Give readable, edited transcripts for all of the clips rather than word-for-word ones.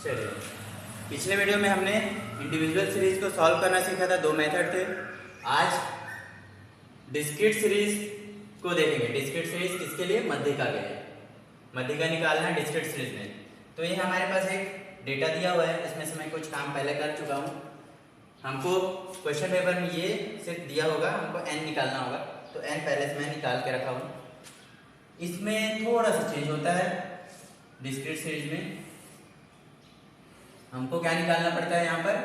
चलिए, पिछले वीडियो में हमने इंडिविजुअल सीरीज को सॉल्व करना सीखा था। दो मेथड थे। आज डिस्क्रीट सीरीज को देखेंगे। डिस्क्रीट सीरीज किसके लिए? मध्यिका के लिए। मध्यिका निकालना है डिस्क्रीट सीरीज में। तो ये हमारे पास एक डेटा दिया हुआ है, इसमें से मैं कुछ काम पहले कर चुका हूँ। हमको क्वेश्चन पेपर में ये सिर्फ दिया होगा, हमको n निकालना होगा। तो n पहले से मैं निकाल के रखा हूँ। इसमें थोड़ा सा चेंज होता है। डिस्क्रीट सीरीज में हमको क्या निकालना पड़ता है? यहाँ पर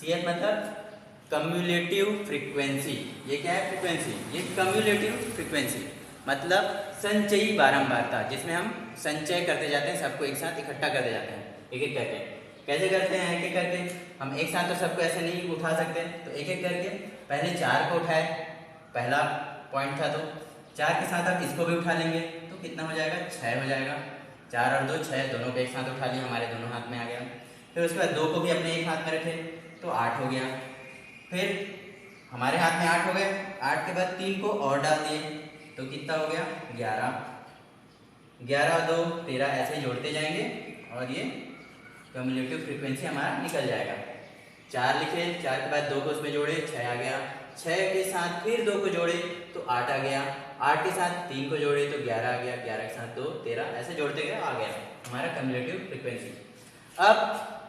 CF मतलब कम्युलेटिव फ्रीक्वेंसी। ये क्या है? फ्रीक्वेंसी। ये कम्युलेटिव फ्रीक्वेंसी मतलब संचयी बारंबारता, जिसमें हम संचय करते जाते हैं, सबको एक साथ इकट्ठा करते जाते हैं, एक एक करके। कैसे करते हैं? एक एक करके। हम एक साथ तो सबको ऐसे नहीं उठा सकते, तो एक एक करके पहले 4 को उठाए, पहला पॉइंट था। तो 4 के साथ अब इसको भी उठा लेंगे, तो कितना हो जाएगा? 6 हो जाएगा। 4 और 2 6, दोनों को एक साथ उठा लिया, हमारे दोनों हाथ में आ गया। फिर उसके बाद 2 को भी अपने एक हाथ में रखे, तो 8 हो गया। फिर हमारे हाथ में 8 हो गए। 8 के बाद 3 को और डाल दिए, तो कितना हो गया? 11। 11 और 2 13, ऐसे जोड़ते जाएंगे और ये कम्युलेटिव फ्रीक्वेंसी हमारा निकल जाएगा। 4 लिखे, 4 के बाद 2 को उसमें जोड़े, 6 आ गया। 6 के साथ फिर 2 को जोड़े तो 8 आ गया। 8 के साथ 3 को जोड़े तो 11 आ गया। 11 के साथ 2 13, ऐसे जोड़ते गए, आ गया हमारा कम्युलेटिव फ्रीक्वेंसी। अब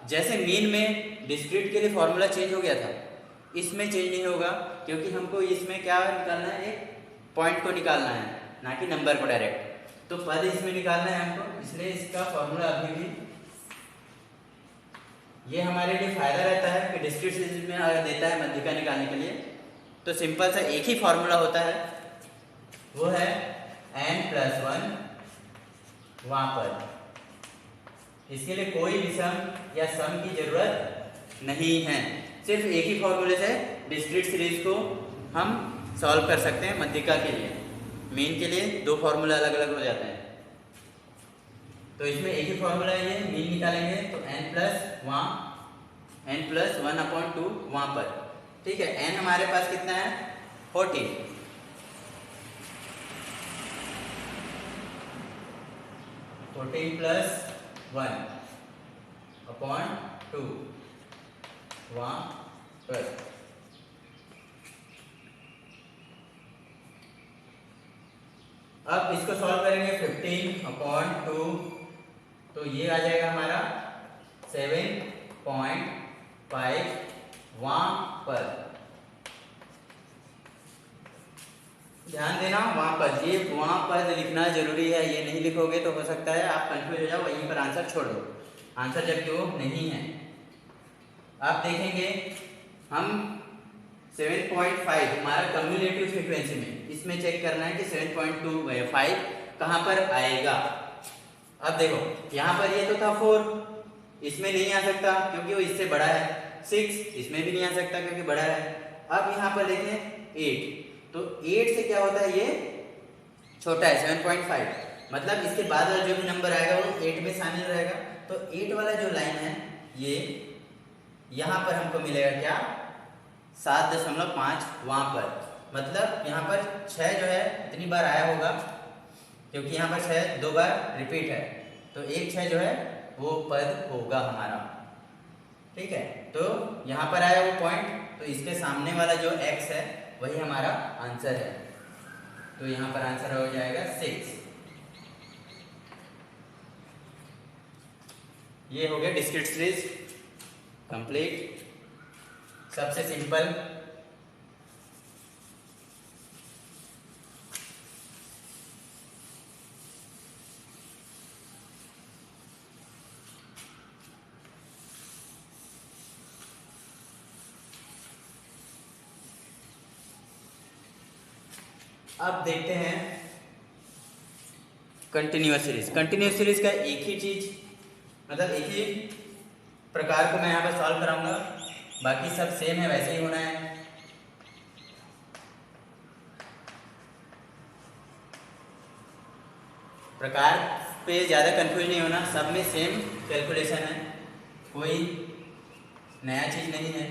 जैसे मीन में डिस्क्रीट के लिए फॉर्मूला चेंज हो गया था, इसमें चेंज नहीं होगा, क्योंकि हमको इसमें क्या निकालना है? एक पॉइंट को निकालना है, ना कि नंबर को डायरेक्ट। तो पद इसमें निकालना है हमको, इसलिए इसका फॉर्मूला अभी भी ये हमारे लिए फायदा रहता है कि डिस्क्रीट सीरीज में अगर देता है मध्यिका निकालने के लिए, तो सिंपल सा एक ही फॉर्मूला होता है, वो है n+1 वहां पर। इसके लिए कोई विषम या सम की जरूरत नहीं है। सिर्फ एक ही फॉर्मूले से डिस्क्रीट सीरीज को हम सॉल्व कर सकते हैं मध्यिका के लिए। मीन के लिए 2 फॉर्मूला अलग अलग हो जाते हैं, तो इसमें एक ही फॉर्मूला है। ये मीन निकालेंगे तो n+1/2 वहां पर। ठीक है, n हमारे पास कितना है? 14। 14+1/2 वहां पर। अब इसको सॉल्व करेंगे 15/2, तो ये आ जाएगा हमारा 7.5 वहां पर। ध्यान देना, वहां पर, ये वहां पर लिखना जरूरी है। ये नहीं लिखोगे तो हो सकता है आप कंफ्यूज हो जाओ, वहीं पर आंसर छोड़ दो, आंसर जबकि वो नहीं है। आप देखेंगे हम 7.5 हमारा कम्युलेटिव फ्रीक्वेंसी में, इसमें चेक करना है कि 7.25 कहाँ पर आएगा। अब देखो, यहाँ पर ये तो था 4, इसमें नहीं आ सकता क्योंकि वो इससे बड़ा है। 6 इसमें भी नहीं आ सकता क्योंकि बड़ा है। अब यहाँ पर देखें 8, तो 8 से क्या होता है? ये छोटा है 7.5, मतलब इसके बाद वाला जो भी नंबर आएगा वो 8 में शामिल रहेगा। तो 8 वाला जो लाइन है, ये यहाँ पर हमको मिलेगा क्या? 7.5 वहां पर। मतलब यहाँ पर 6 जो है इतनी बार आया होगा, क्योंकि यहाँ पर 6 2 बार रिपीट है, तो 1 6 जो है वो पद होगा हमारा। ठीक है, तो यहाँ पर आया वो पॉइंट, तो इसके सामने वाला जो x है वही हमारा आंसर है। तो यहाँ पर आंसर हो जाएगा 6। ये हो गया डिस्क्रीट सीरीज कंप्लीट, सबसे सिंपल। अब देखते हैं कंटिन्यूअस सीरीज। कंटिन्यूअस सीरीज का एक ही चीज, मतलब एक ही प्रकार को मैं यहाँ पर सॉल्व कराऊंगा, बाकी सब सेम है, वैसे ही होना है। प्रकार पे ज़्यादा कंफ्यूज नहीं होना, सब में सेम कैलकुलेशन है, कोई नया चीज़ नहीं है।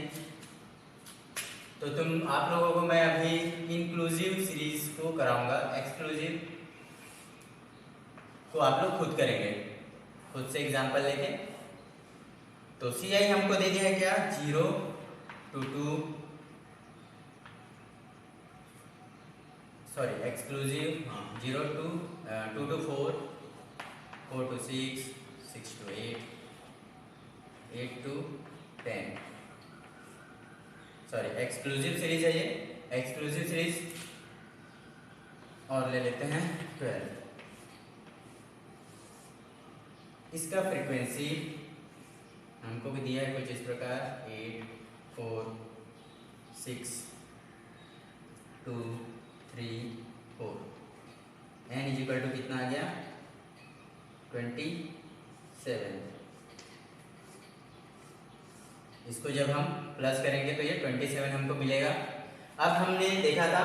तो आप लोगों को मैं अभी इंक्लूसिव सीरीज को कराऊंगा, एक्सक्लूसिव को आप लोग खुद करेंगे। खुद से एग्जांपल लेके। तो सी आई हमको दे दिया है क्या, 0 to 2, सॉरी एक्सक्लूसिव, हाँ 0 to 2 to 4, 4 to 6, 6 to 8, 8 to 10, sorry exclusive series है ये, एक्सक्लूसिव सीरीज। और ले लेते हैं 12। इसका फ्रीक्वेंसी हमको भी दिया है कुछ इस प्रकार, 8, 4, 6, 2, 3, 4। n इज इक्वल टू कितना आ गया, 27। इसको जब हम प्लस करेंगे तो ये 27 हमको मिलेगा। अब हमने देखा था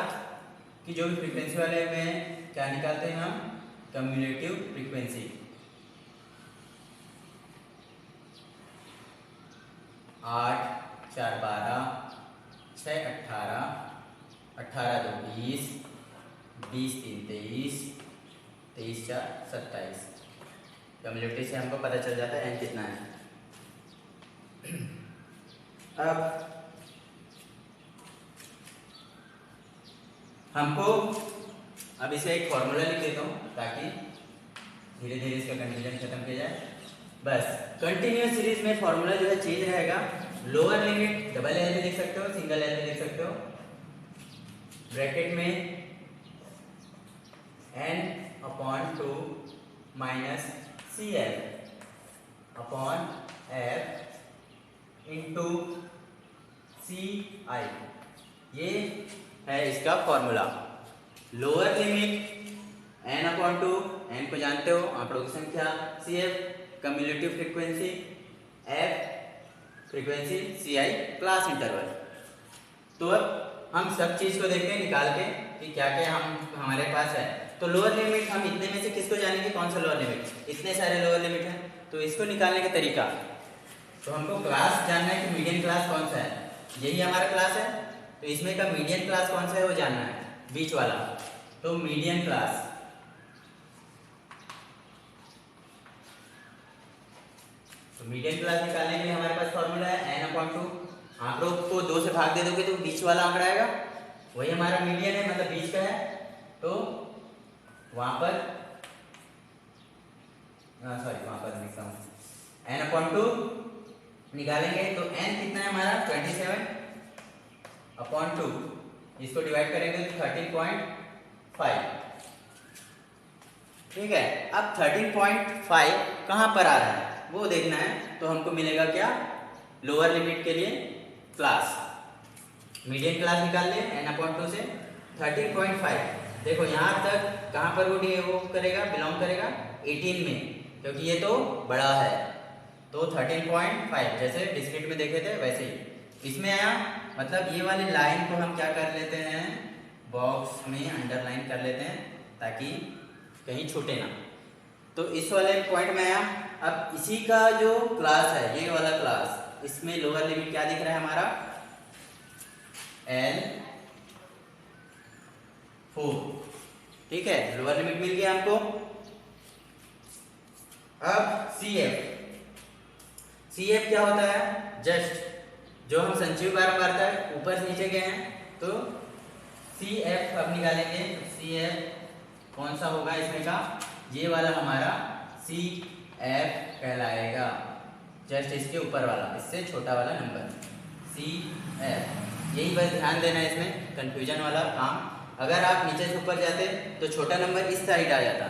कि जो भी फ्रीक्वेंसी वाले में क्या निकालते हैं हम, कम्युलेटिव फ्रीक्वेंसी। 8, 4, 12, 6, 18, 18, 2, 20, 20, 3, 23, 23, 4, 27। कम्युलेटिव से हमको पता चल जाता है n कितना है। अब हमको अब इसे एक फॉर्मूला लिख देता हूँ ताकि धीरे धीरे इसका कंफ्यूजन खत्म किया जाए। बस कंटिन्यूअस सीरीज में फॉर्मूला जो है चेंज रहेगा। लोअर लिमिट डबल एल में लिख सकते हो, सिंगल एल में लिख सकते हो, ब्रैकेट में n/2 minus C L upon F into C I, ये है इसका formula. Lower limit n/2, n को जानते हो आंकड़ों की संख्या, C F cumulative frequency, F frequency, C I class interval. तो अब हम सब चीज को देखते हैं निकाल के कि क्या क्या हमारे पास है। तो लोअर लिमिट हम इतने में से किसको जानेंगे, कौन सा लोअर लिमिट, इतने सारे लोअर लिमिट हैं। तो इसको निकालने का तरीका, तो हमको क्लास जानना है कि मीडियन क्लास कौन सा है, यही हमारा क्लास है। तो इसमें का मीडियन क्लास कौन सा है वो जानना है, बीच वाला। तो मीडियन क्लास, तो मीडियन क्लास निकालने के लिए हमारे पास फॉर्मूला है n/2। आंकड़ों को 2 से भाग दे दोगे तो बीच वाला आंकड़ा आएगा, वही हमारा मीडियन है, मतलब बीच का है। तो वहां पर वहां पर लिखता हूँ n/2 निकालेंगे तो n कितना है हमारा 27/2, इसको डिवाइड करेंगे तो 13.5। ठीक है, अब 13.5 कहाँ पर आ रहा है वो देखना है। तो हमको मिलेगा क्या, लोअर लिमिट के लिए क्लास, मीडियन क्लास निकाल ले n/2 से 13.5। देखो यहाँ तक कहाँ पर वो करेगा, बिलोंग करेगा 18 में, क्योंकि ये तो बड़ा है। तो 13.5 जैसे डिस्क्रीट में देखे थे वैसे ही इसमें आया। मतलब ये वाली लाइन को हम क्या कर लेते हैं, बॉक्स में अंडरलाइन कर लेते हैं ताकि कहीं छूटे ना। तो इस वाले पॉइंट में आया। अब इसी का जो क्लास है, ये वाला क्लास, इसमें लोअर लिमिट क्या दिख रहा है हमारा, L4। ठीक है, लोअर लिमिट मिल गया हमको। अब सी एफ क्या होता है, जस्ट जो हम संचयी बारंबारता है ऊपर से नीचे गए हैं तो सी एफ अब निकालेंगे। सी एफ कौन सा होगा इसमें का, ये वाला हमारा सी एफ कहलाएगा, जस्ट इसके ऊपर वाला, इससे छोटा वाला नंबर सी एफ। यही बस ध्यान देना है इसमें, कंफ्यूजन वाला काम। अगर आप नीचे से ऊपर जाते तो छोटा नंबर इस साइड आ जाता,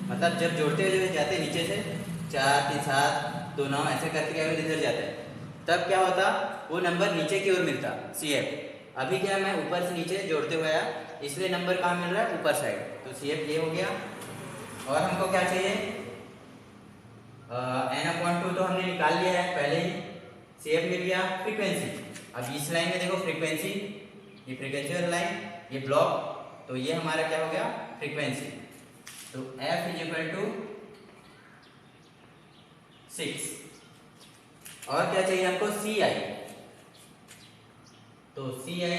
मतलब जब जोड़ते हुए जाते नीचे से 4, 3, 7, 2, 9 ऐसे करके अगर इधर जाते तब क्या होता, वो नंबर नीचे की ओर मिलता सी एफ। अभी क्या मैं ऊपर से नीचे जोड़ते हुए आया, इसलिए नंबर कहाँ मिल रहा है, ऊपर साइड। तो सी एफ ये हो गया। और हमको क्या चाहिए, n/2 तो हमने निकाल लिया है पहले ही, सी एफ मिल गया। फ्रीक्वेंसी, अब इस लाइन में देखो फ्रीक्वेंसी, ये फ्रीक्वेंसी वाला लाइन, ये ब्लॉक, तो ये हमारा क्या हो गया, फ्रीक्वेंसी। तो f इज इक्वल टू 6। और क्या चाहिए हमको, सी आई। तो सी आई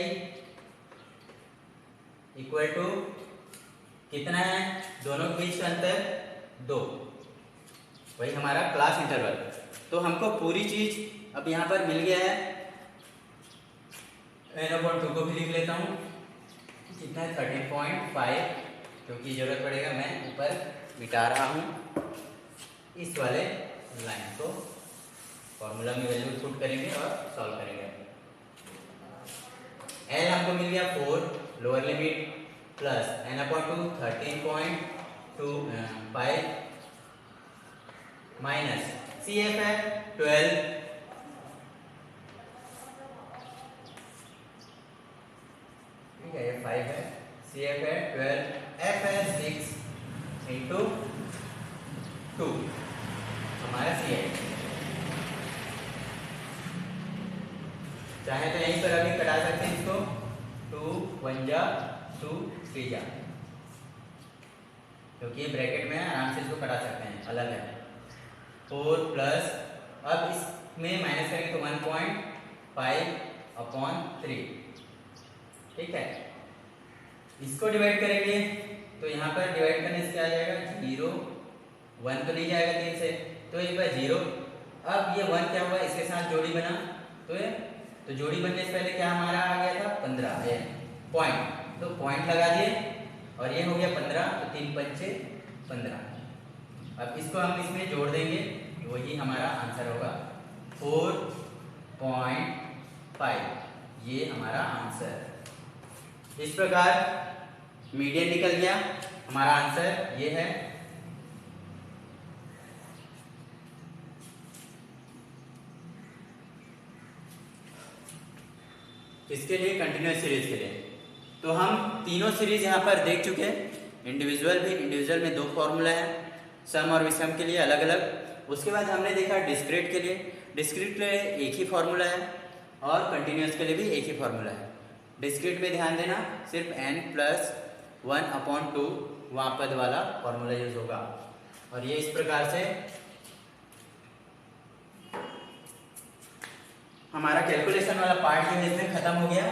इक्वल टू कितना है, दोनों के बीच का अंतर 2, वही हमारा क्लास इंटरवल। तो हमको पूरी चीज अब यहाँ पर मिल गया है। n/2 को भी लिख लेता हूँ, कितना है 13.5, क्योंकि जरूरत पड़ेगा, मैं ऊपर मिटा रहा हूँ इस वाले लाइन को। फॉर्मूला में वैल्यू पुट करेंगे और सॉल्व करेंगे। एल हमको मिल गया 4 lower limit plus n/2 13.25 minus CF है 12, ठीक है, ये 5 है, CF है 12, F है 6 × 2 हमारा CF। चाहे तो यहीं पर अभी कटा सकते हैं इसको, 2 1 जा 2 3 जा, क्योंकि ब्रैकेट में आराम से इसको कटा सकते हैं, अलग है। 4 प्लस, अब इसमें माइनस करेंगे तो 1.5/3, ठीक है। इसको डिवाइड करेंगे तो यहाँ पर डिवाइड करने से क्या आ जाएगा, 0 1 तो नहीं जाएगा 3 से, तो एक बार 0। अब ये 1 क्या हुआ, इसके साथ जोड़ी बना, तो जोड़ी बनने से पहले क्या हमारा आ गया था 15 पॉइंट, तो पॉइंट लगा दिए और ये हो गया 15, तो 3 पंचे 15। अब इसको हम इसमें जोड़ देंगे, वही हमारा आंसर होगा 4.5, ये हमारा आंसर। इस प्रकार मीडियन निकल गया, हमारा आंसर ये है। इसके लिए कंटिन्यूअस सीरीज के लिए तो हम तीनों सीरीज यहाँ पर देख चुके हैं। इंडिविजुअल में 2 फॉर्मूला है, सम और विषम के लिए अलग अलग। उसके बाद हमने देखा डिस्क्रीट के लिए, डिस्क्रीट के लिए एक ही फॉर्मूला है और कंटिन्यूअस के लिए भी एक ही फॉर्मूला है। डिस्क्रीट में ध्यान देना, सिर्फ n+1/2 वहाँ पद वाला फॉर्मूला यूज होगा। और ये इस प्रकार से हमारा कैलकुलेशन वाला पार्ट जो है इसमें खत्म हो गया।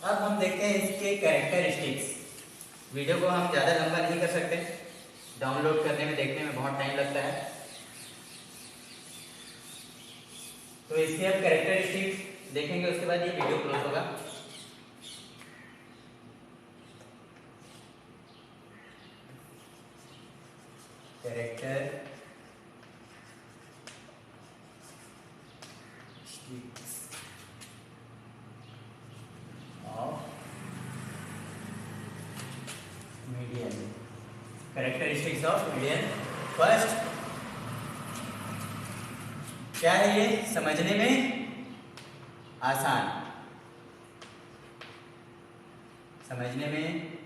अब हम देखते हैं इसके कैरेक्टरिस्टिक्स। वीडियो को हम ज़्यादा लंबा नहीं कर सकते, डाउनलोड करने में देखने में बहुत टाइम लगता है, तो इसके अब कैरेक्टरिस्टिक्स देखेंगे, उसके बाद ये वीडियो क्लोज होगा। Character characteristics of median. First क्या है, ये समझने में आसान, समझने में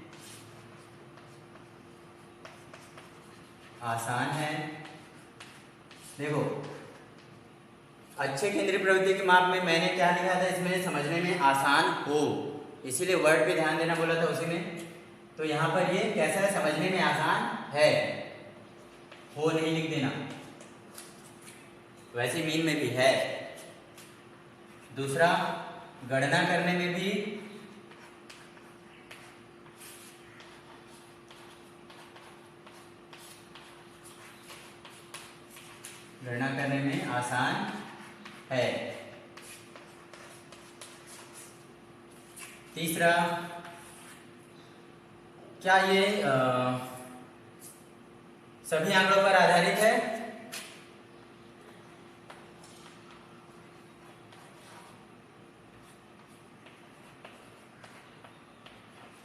आसान है। देखो, अच्छे केंद्रीय प्रवृत्ति के माप में मैंने क्या लिखा था, इसमें समझने में आसान हो, इसीलिए वर्ड पे ध्यान देना बोला था उसी में। तो यहाँ पर ये कैसा है, समझने में आसान है, हो नहीं लिख देना, वैसे मीन में भी है। दूसरा, गणना करने में भी आसान है। तीसरा, क्या ये सभी आंकड़ों पर आधारित है?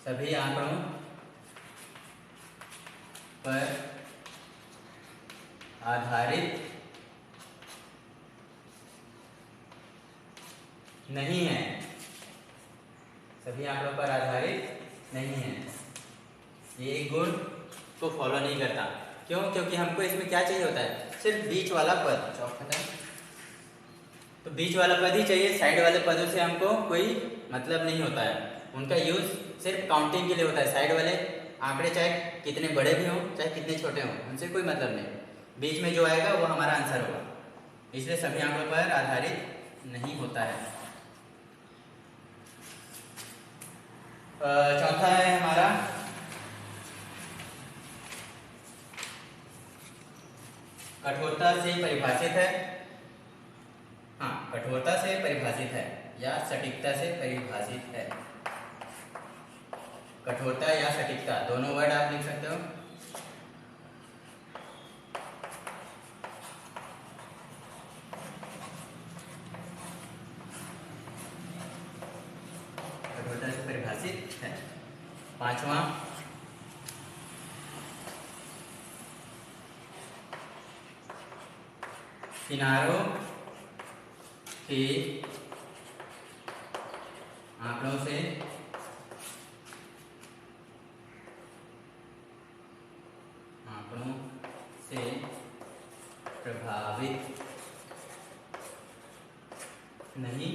सभी आंकड़ों पर आधारित नहीं है, सभी आंकड़ों पर आधारित नहीं है। ये एक गुण को फॉलो नहीं करता। क्यों? क्योंकि हमको इसमें क्या चाहिए होता है, सिर्फ बीच वाला पद। तो बीच वाला पद ही चाहिए, साइड वाले पदों से हमको कोई मतलब नहीं होता है। उनका यूज सिर्फ काउंटिंग के लिए होता है। साइड वाले आंकड़े चाहे कितने बड़े भी हों, चाहे कितने छोटे हों, उनसे कोई मतलब नहीं। बीच में जो आएगा वो हमारा आंसर होगा, इसलिए सभी आंकड़ों पर आधारित नहीं होता है। चौथा है हमारा कठोरता से परिभाषित है, हाँ कठोरता से परिभाषित है या सटीकता से परिभाषित है। कठोरता या सटीकता दोनों वर्ड आप लिख सकते हो। कठोरता से परिभाषित है। पांचवा, किनारों के आंकड़ों से प्रभावित नहीं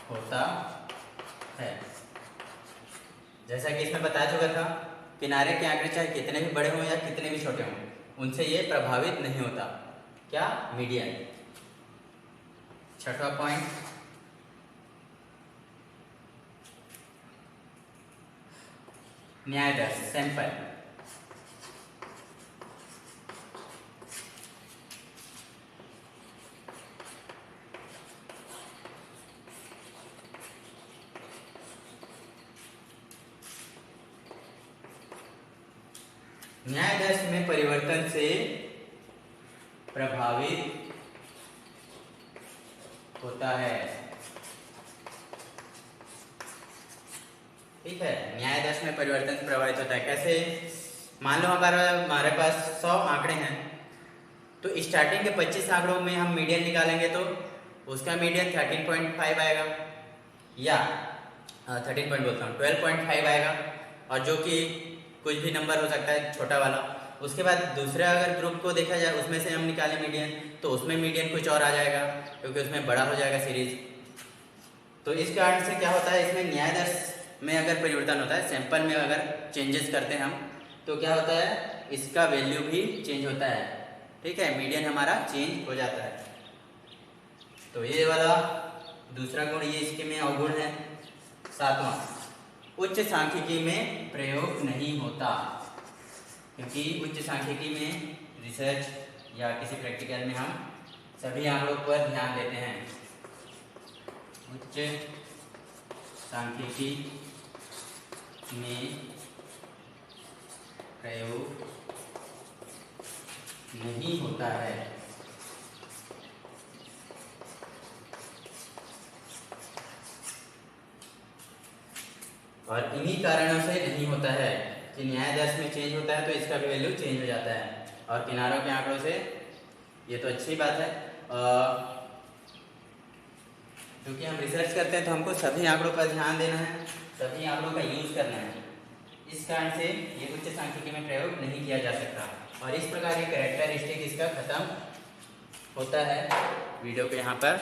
होता है। जैसा कि इसमें बता चुका था, किनारे के आंकड़े चाहे कितने भी बड़े हों या कितने भी छोटे हों, उनसे ये प्रभावित नहीं होता। क्या? मीडियन। छठवां पॉइंट, न्याय दर, सैंपल। न्याय दर में परिवर्तन से प्रभावित होता है। ठीक है, न्याय दर में परिवर्तन से प्रभावित होता है। कैसे? मान लो हमारे पास 100 आंकड़े हैं, तो स्टार्टिंग के 25 आंकड़ों में हम मीडियन निकालेंगे तो उसका मीडियन 13.5 आएगा, या 13 पॉइंट बोलता हूँ 12.5 आएगा, और जो कि कुछ भी नंबर हो सकता है छोटा वाला। उसके बाद दूसरे अगर ग्रुप को देखा जाए, उसमें से हम निकालें मीडियन, तो उसमें मीडियन कुछ और आ जाएगा, क्योंकि उसमें बड़ा हो जाएगा सीरीज। तो इस कारण से क्या होता है, इसमें न्याय दर में अगर परिवर्तन होता है, सैंपल में अगर चेंजेस करते हैं हम, तो क्या होता है, इसका वैल्यू भी चेंज होता है। ठीक है, मीडियन हमारा चेंज हो जाता है। तो ये वाला दूसरा गुण, ये इसके में अवगुण है। सातवां, उच्च सांख्यिकी में प्रयोग नहीं होता, क्योंकि उच्च सांख्यिकी में रिसर्च या किसी प्रैक्टिकल में हम सभी आंकड़ों पर ध्यान देते हैं। उच्च सांख्यिकी में प्रयोग नहीं होता है। और इन्हीं कारणों से नहीं होता है कि न्याय दर में चेंज होता है तो इसका भी वैल्यू चेंज हो जाता है। और किनारों के आंकड़ों से, ये तो अच्छी बात है, क्योंकि हम रिसर्च करते हैं तो हमको सभी आंकड़ों पर ध्यान देना है, सभी आंकड़ों का यूज करना है। इस कारण से ये उच्च सांख्यिकी में प्रयोग नहीं किया जा सकता। और इस प्रकार ये कैरेक्टरिस्टिक इसका खत्म होता है। वीडियो को यहाँ पर